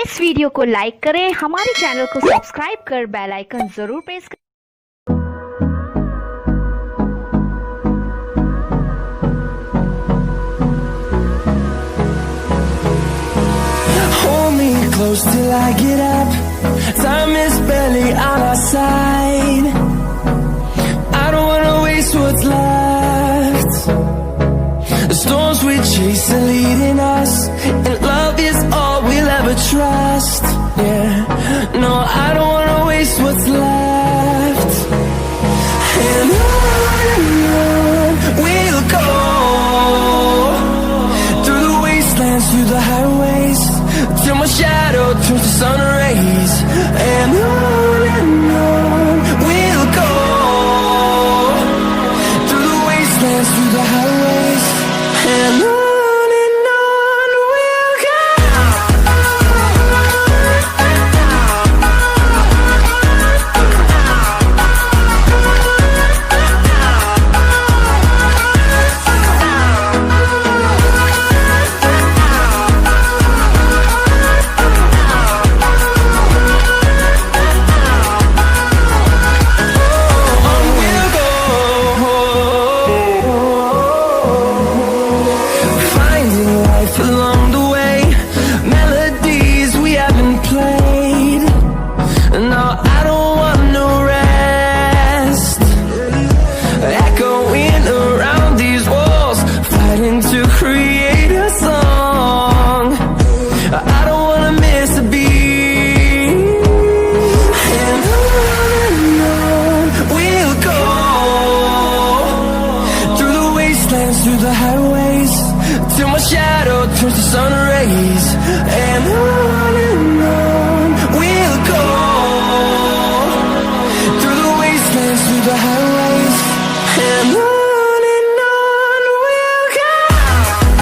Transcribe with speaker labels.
Speaker 1: इस वीडियो को लाइक करें, हमारे चैनल को सब्सक्राइब कर बेल आइकन जरूर प्रेस करें।
Speaker 2: Hold me close till I get up. Time is barely on our side. I don't wanna waste what's left. The storms we chase are leading us, and love is all we'll ever trust. Yeah, no, I don't wanna waste what's left. And on we'll go, through the wastelands, through the highways, till my shadow turns to sun rays. And on